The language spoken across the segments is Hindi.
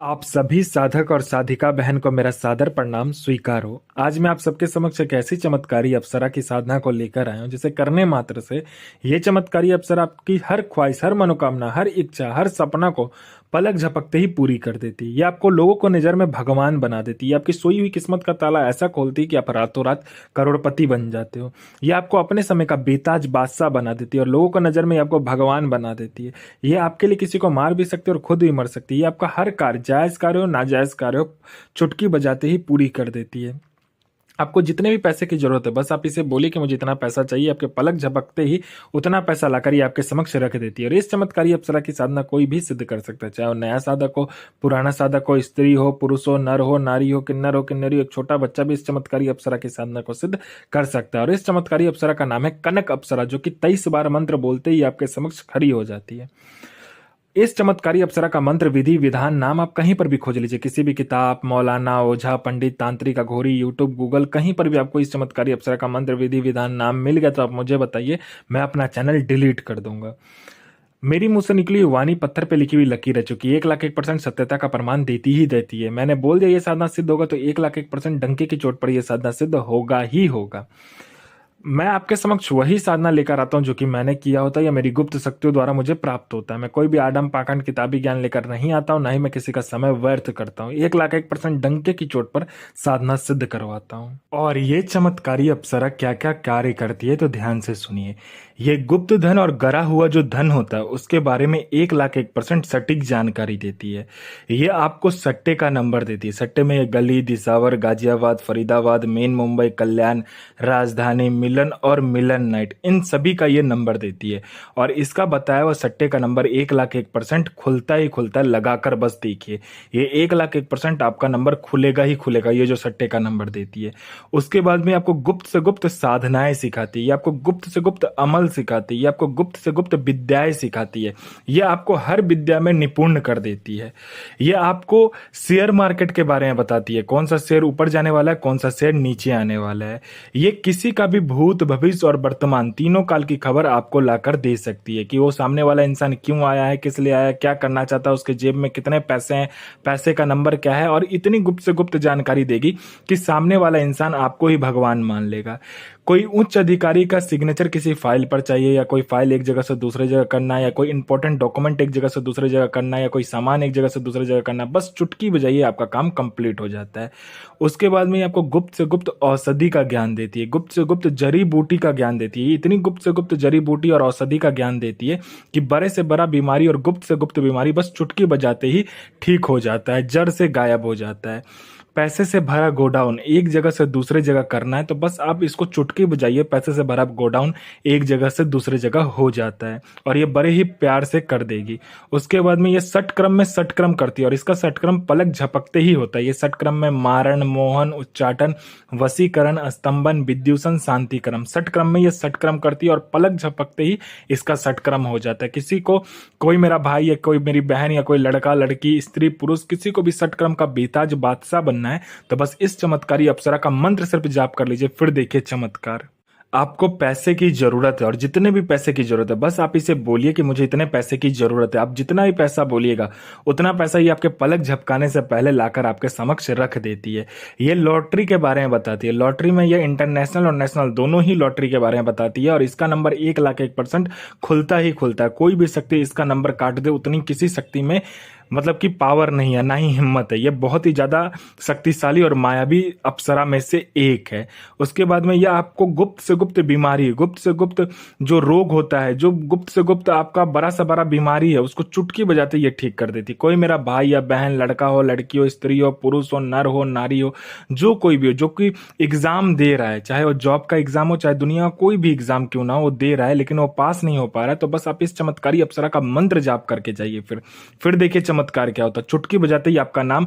आप सभी साधक और साधिका बहन को मेरा सादर प्रणाम स्वीकार हो। आज मैं आप सबके समक्ष एक ऐसी चमत्कारी अप्सरा की साधना को लेकर आया हूं जिसे करने मात्र से ये चमत्कारी अप्सरा आपकी हर ख्वाहिश, हर मनोकामना, हर इच्छा, हर सपना को पलक झपकते ही पूरी कर देती है। ये आपको लोगों को नजर में भगवान बना देती है। आपकी सोई हुई किस्मत का ताला ऐसा खोलती है कि आप रातों रात करोड़पति बन जाते हो। ये आपको अपने समय का बेताज बादशाह बना देती है और लोगों को नजर में आपको भगवान बना देती है। ये आपके लिए किसी को मार भी सकती है और खुद भी मर सकती है। ये आपका हर कार्य, जायज कार्य हो नाजायज कार्य हो, चुटकी बजाते ही पूरी कर देती है। आपको जितने भी पैसे की जरूरत है, बस आप इसे बोलिए कि मुझे इतना पैसा चाहिए, आपके पलक झपकते ही उतना पैसा लाकर ये आपके समक्ष रख देती है। और इस चमत्कारी अप्सरा की साधना कोई भी सिद्ध कर सकता है, चाहे वो नया साधक हो, पुराना साधक हो, स्त्री हो, पुरुष हो, नर हो, नारी हो, किन्नर हो, किन्नरी हो, एक छोटा बच्चा भी इस चमत्कारी अप्सरा की साधना को सिद्ध कर सकता है। और इस चमत्कारी अप्सरा का नाम है कनक अप्सरा, जो कि 23 बार मंत्र बोलते ही आपके समक्ष खड़ी हो जाती है। इस चमत्कारी अप्सरा का मंत्र, विधि, विधान, नाम आप कहीं पर भी खोज लीजिए, किसी भी किताब, मौलाना, ओझा, पंडित, तांत्रिक, अघोरी, यूट्यूब, गूगल, कहीं पर भी आपको इस चमत्कारी अप्सरा का मंत्र, विधि, विधान, नाम मिल गया तो आप मुझे बताइए, मैं अपना चैनल डिलीट कर दूंगा। मेरी मुंह से निकली हुई वाणी पत्थर पे लिखी हुई लकीर है, चूंकि 1,01% सत्यता का प्रमाण देती ही देती है। मैंने बोल दिया ये साधना सिद्ध होगा तो 1,01% डंके की चोट पर यह साधना सिद्ध होगा ही होगा। मैं आपके समक्ष वही साधना लेकर आता हूं जो कि मैंने किया होता है या मेरी गुप्त शक्तियों द्वारा मुझे प्राप्त होता है। मैं कोई भी आडम पाखंड किताबी ज्ञान लेकर नहीं आता हूं, ना ही मैं किसी का समय व्यर्थ करता हूं। 1,01% डंके की चोट पर साधना सिद्ध करवाता हूं। और ये चमत्कारी अप्सरा क्या क्या कार्य करती है तो ध्यान से सुनिए। ये गुप्त धन और गरा हुआ जो धन होता है उसके बारे में 1,01% सटीक जानकारी देती है। ये आपको सट्टे का नंबर देती है। सट्टे में ये गली, दिसावर, गाजियाबाद, फरीदाबाद, मेन मुंबई, कल्याण, राजधानी, मिलन और मिलन नाइट, इन सभी का ये नंबर देती है। और इसका बताया हुआ सट्टे का नंबर 1,01% खुलता ही खुलता है। लगाकर बस देखिए, ये 1,01% आपका नंबर खुलेगा ही खुलेगा, ये जो सट्टे का नंबर देती है। उसके बाद में आपको गुप्त से गुप्त साधनाएं सिखाती है, ये आपको गुप्त से गुप्त अमल सिखाती है, ये आपको गुप्त से गुप्त विद्याएं सिखाती है, ये आपको हर विद्या में निपुण कर देती है। ये आपको शेयर मार्केट के बारे में बताती है, कौन सा शेयर ऊपर जाने वाला है, कौन सा शेयर नीचे आने वाला है। ये किसी का भी भूत, भविष्य और वर्तमान तीनों काल की खबर आपको लाकर दे सकती है कि वो सामने वाला इंसान क्यों आया है, किस लिए आया है, क्या करना चाहता है, उसके जेब में कितने पैसे हैं, पैसे का नंबर क्या है। और इतनी गुप्त से गुप्त जानकारी देगी कि सामने वाला इंसान आपको ही भगवान मान लेगा। कोई उच्च अधिकारी का सिग्नेचर किसी फाइल पर चाहिए, या कोई फाइल एक जगह से दूसरे जगह करना है, या कोई इंपॉर्टेंट डॉक्यूमेंट एक जगह से दूसरे जगह करना है, या कोई सामान एक जगह से दूसरे जगह करना है, बस चुटकी बजाइए आपका काम कंप्लीट हो जाता है। उसके बाद में आपको गुप्त से गुप्त औषधि का ज्ञान देती है, गुप्त से गुप्त जड़ी बूटी का ज्ञान देती है। इतनी गुप्त से गुप्त जड़ी बूटी और औषधि का ज्ञान देती है कि बड़े से बड़ा बीमारी और गुप्त से गुप्त बीमारी बस चुटकी बजाते ही ठीक हो जाता है, जड़ से गायब हो जाता है। पैसे से भरा गोडाउन एक जगह से दूसरे जगह करना है तो बस आप इसको चुटकी बजाइए, पैसे से भरा गोडाउन एक जगह से दूसरे जगह हो जाता है। और ये बड़े ही प्यार से कर देगी। उसके बाद में ये षटक्रम में षटक्रम करती है, और इसका षटक्रम पलक झपकते ही होता है। ये षटक्रम में मारण, मोहन, उच्चाटन, वशीकरण, स्तंभन, विद्युषण, शांतिक्रम, षटक्रम में ये षटक्रम करती है और पलक झपकते ही इसका षटक्रम हो जाता है। किसी को, कोई मेरा भाई या कोई मेरी बहन या कोई लड़का लड़की, स्त्री पुरुष, किसी को भी षटक्रम का बेताज बादशाह बनना है तो बस इस चमत्कारी अप्सरा का मंत्र सिर्फ जाप कर लीजिए, फिर देखिए चमत्कार। आपको पैसे की जरूरत है और जितने भी पैसे की जरूरत है, बस आप इसे बोलिए कि मुझे इतने पैसे की जरूरत है। आप जितना भी पैसा बोलिएगा उतना पैसा ये आपके पलक झपकाने से पहले लाकर आपके समक्ष रख देती है। ये लॉटरी के बारे में बताती है। लॉटरी में ये इंटरनेशनल और नेशनल दोनों ही लॉटरी के बारे में बताती है। और इसका नंबर 1,01% खुलता ही खुलता है। कोई भी शक्ति इसका नंबर काट दे, उतनी किसी शक्ति में मतलब कि पावर नहीं है, ना ही हिम्मत है। ये बहुत ही ज्यादा शक्तिशाली और मायावी अप्सरा में से एक है। उसके बाद में यह आपको गुप्त से गुप्त बीमारी, गुप्त से गुप्त जो रोग होता है, जो गुप्त से गुप्त आपका बड़ा सा बड़ा बीमारी है, उसको चुटकी बजाते ये ठीक कर देती। कोई मेरा भाई या बहन, लड़का हो, लड़की हो, स्त्री हो, पुरुष हो, नर हो, नारी हो, जो कोई भी हो, जो कोई एग्जाम दे रहा है, चाहे वो जॉब का एग्जाम हो, चाहे दुनिया का कोई भी एग्जाम क्यों ना हो, वो दे रहा है लेकिन वो पास नहीं हो पा रहा है, तो बस आप इस चमत्कारी अप्सरा का मंत्र जाप करके जाइए। फिर देखिए चमत्कार क्या होता है। चुटकी बजाते ही आपका नाम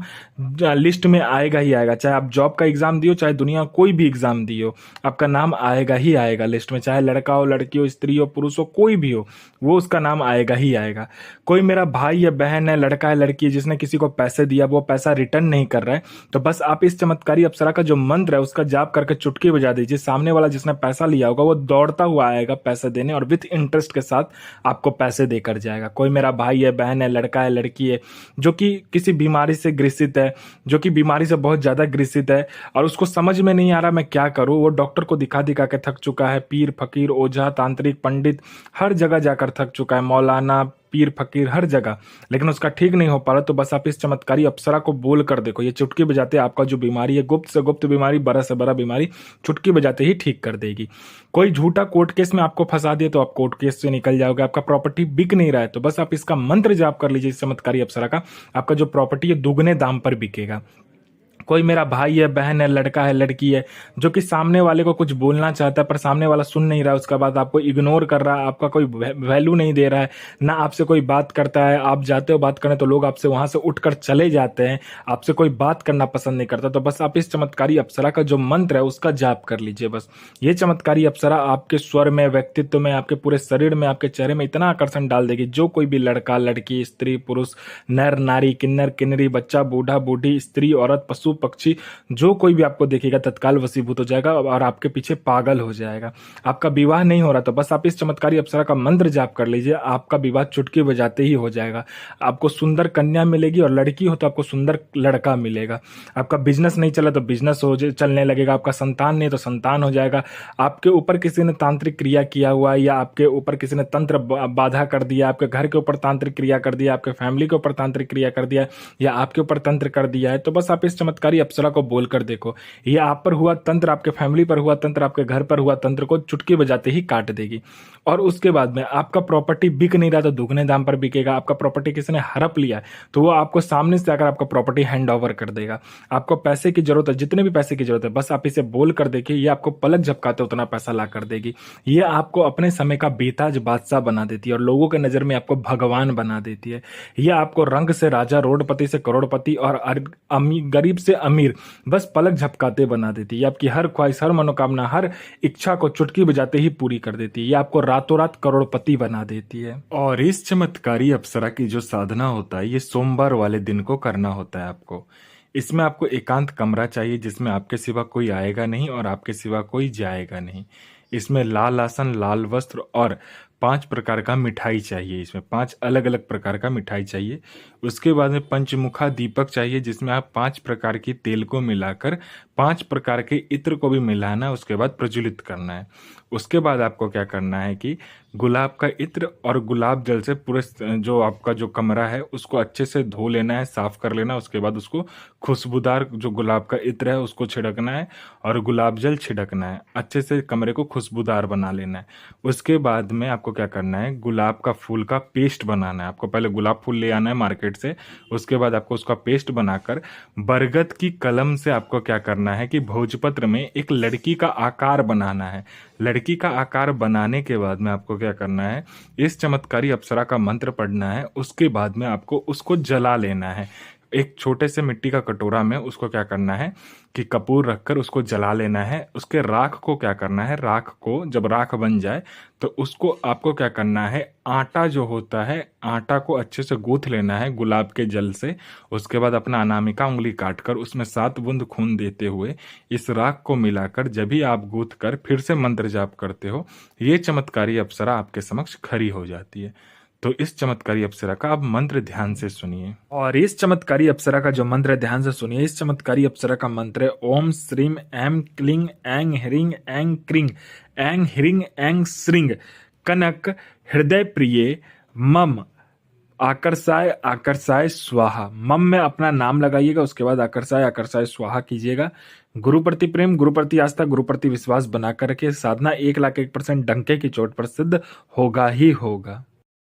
लिस्ट में आएगा ही आएगा। चाहे आप जॉब का एग्जाम दियो, चाहे दुनिया कोई भी एग्जाम दियो, आपका नाम आएगा ही आएगा लिस्ट में। चाहे लड़का हो, लड़की हो, स्त्री हो, पुरुष हो, कोई भी हो, वो उसका नाम आएगा ही आएगा। कोई मेरा भाई या बहन है, लड़का है, लड़की है, जिसने किसी को पैसे दिया, वो पैसा रिटर्न नहीं कर रहा है, तो बस आप इस चमत्कारी अप्सरा का जो मंत्र है उसका जाप करके चुटकी बजा दीजिए। सामने वाला जिसने पैसा लिया होगा वो दौड़ता हुआ आएगा पैसे देने, और विथ इंटरेस्ट के साथ आपको पैसे देकर जाएगा। कोई मेरा भाई है, बहन है, लड़का है, लड़की है, है, जो कि किसी बीमारी से ग्रसित है, जो कि बीमारी से बहुत ज़्यादा ग्रसित है और उसको समझ में नहीं आ रहा मैं क्या करूँ। वो डॉक्टर को दिखा दिखा के थक चुका है, पीर फकीर ओझा तांत्रिक पंडित हर जगह जाकर थक चुका है, मौलाना पीर फकीर हर जगह, लेकिन उसका ठीक नहीं हो पा रहा। तो बस आप इस चमत्कारी अप्सरा को बोल कर देखो, ये चुटकी बजाते आपका जो बीमारी है, गुप्त से गुप्त बीमारी, बड़ा से बड़ा बीमारी, चुटकी बजाते ही ठीक कर देगी। कोई झूठा कोर्ट केस में आपको फंसा दिए तो आप कोर्ट केस से निकल जाओगे। आपका प्रॉपर्टी बिक नहीं रहा है तो बस आप इसका मंत्र जाप कर लीजिए इस चमत्कारी अप्सरा का, आपका जो प्रॉपर्टी है दुगने दाम पर बिकेगा। कोई मेरा भाई है, बहन है, लड़का है, लड़की है, जो कि सामने वाले को कुछ बोलना चाहता है पर सामने वाला सुन नहीं रहा है, उसके बाद आपको इग्नोर कर रहा है, आपका कोई वैल्यू नहीं दे रहा है, ना आपसे कोई बात करता है, आप जाते हो बात करने तो लोग आपसे वहां से उठकर चले जाते हैं, आपसे कोई बात करना पसंद नहीं करता, तो बस आप इस चमत्कारी अप्सरा का जो मंत्र है उसका जाप कर लीजिए। बस ये चमत्कारी अप्सरा आपके स्वर में, व्यक्तित्व में, आपके पूरे शरीर में, आपके चेहरे में इतना आकर्षण डाल देगी, जो कोई भी लड़का लड़की, स्त्री पुरुष, नर नारी, किन्नर किन्नरी, बच्चा बूढ़ा बूढ़ी, स्त्री औरत, पशु पक्षी, जो कोई भी आपको देखेगा तत्काल वशीभूत हो जाएगा और आपके पीछे पागल हो जाएगा। आपका विवाह नहीं हो रहा तो बस आप इस चमत्कारी अप्सरा का मंत्र जाप कर लीजिए, आपका विवाह चुटकी बजाते ही हो जाएगा। आपको सुंदर कन्या मिलेगी और लड़की हो तो आपको सुंदर लड़का मिलेगा। आपका बिजनेस नहीं चला तो बिजनेस हो चलने लगेगा। आपका संतान नहीं तो संतान हो जाएगा। आपके ऊपर किसी ने तांत्रिक क्रिया किया हुआ है या आपके ऊपर किसी ने तंत्र बाधा कर दिया, आपके घर के ऊपर तांत्रिक क्रिया कर दिया, आपके फैमिली के ऊपर तांत्रिक क्रिया कर दिया या आपके ऊपर तंत्र कर दिया है, तो बस आप इस चमत्कारी अप्सरा को बोलकर देखो, ये आप पर हुआ तंत्र, आपके फैमिली पर हुआ तंत्र, आपके घर पर हुआ तंत्र को चुटकी बजाते ही काट देगी। और उसके बाद में आपका प्रॉपर्टी बिक नहीं रहा तो दुगने दाम पर बिकेगा। आपका प्रॉपर्टी किसी ने हड़प लिया तो वो आपको सामने से आकर आपका प्रॉपर्टी हैंड ओवर कर देगा। आपको पैसे की जरूरत है, जितने भी पैसे की जरूरत है, बस आप इसे बोल कर देखिए, ये आपको पलक झपकाते उतना पैसा ला कर देगी। ये आपको अपने समय का बेताज बादशाह बना देती है और लोगों के नजर में आपको भगवान बना देती है। ये आपको रंग से राजा, रोडपति से करोड़पति और गरीब से अमीर बस पलक झपकाते बना देती है। आपकी हर ख्वाहिश, हर मनोकामना, हर इच्छा को चुटकी बजाते ही पूरी कर देती है। ये आपको रातों रात करोड़पति बना देती है। और इस चमत्कारी अप्सरा की जो साधना होता है ये सोमवार वाले दिन को करना होता है आपको। इसमें आपको एकांत कमरा चाहिए जिसमें आपके सिवा कोई आएगा नहीं और आपके सिवा कोई जाएगा नहीं। इसमें लाल आसन, लाल वस्त्र और 5 प्रकार का मिठाई चाहिए। इसमें 5 अलग अलग प्रकार का मिठाई चाहिए। उसके बाद में पंचमुखा दीपक चाहिए जिसमें आप 5 प्रकार की तेल को मिलाकर 5 प्रकार के इत्र को भी मिलाना है, उसके बाद प्रज्वलित करना है। उसके बाद आपको क्या करना है कि गुलाब का इत्र और गुलाब जल से पूरे जो आपका जो कमरा है उसको अच्छे से धो लेना है, साफ कर लेना है। उसके बाद उसको खुशबूदार जो गुलाब का इत्र है उसको छिड़कना है और गुलाब जल छिड़कना है। अच्छे से कमरे को खुशबूदार बना लेना है। उसके बाद में आपको क्या करना है, गुलाब का फूल का पेस्ट बनाना है। आपको पहले गुलाब फूल ले आना है मार्केट से, उसके बाद आपको उसका पेस्ट बनाकर बरगद की कलम से आपको क्या करना है कि भोजपत्र में एक लड़की का आकार बनाना है। लड़की का आकार बनाने के बाद में आपको क्या करना है, इस चमत्कारी अप्सरा का मंत्र पढ़ना है। उसके बाद में आपको उसको जला लेना है। एक छोटे से मिट्टी का कटोरा में उसको क्या करना है कि कपूर रखकर उसको जला लेना है। उसके राख को क्या करना है, राख को जब राख बन जाए तो उसको आपको क्या करना है, आटा जो होता है आटा को अच्छे से गूंथ लेना है गुलाब के जल से। उसके बाद अपना अनामिका उंगली काटकर उसमें 7 बूंद खून देते हुए इस राख को मिलाकर जब भी आप गूंथ कर फिर से मंत्र जाप करते हो, ये चमत्कारी अप्सरा आपके समक्ष खड़ी हो जाती है। तो इस चमत्कारी अप्सरा का आप मंत्र ध्यान से सुनिए। और इस चमत्कारी अप्सरा का जो मंत्र ध्यान से सुनिए, इस चमत्कारी अप्सरा का मंत्र है ओम श्रीम ऐं क्लीं ऐं ह्रीं ऐं क्रीं ऐं ह्रीं ऐं श्रीं कनक हृदय प्रिय मम आकर्षाय आकर्षाय स्वाहा। मम में अपना नाम लगाइएगा, उसके बाद आकर्षाय आकर्षाय स्वाहा कीजिएगा। गुरु प्रति प्रेम, गुरु प्रति आस्था, गुरु प्रति विश्वास बनाकर रखिए। साधना 1,01,000% डंके की चोट पर सिद्ध होगा ही होगा।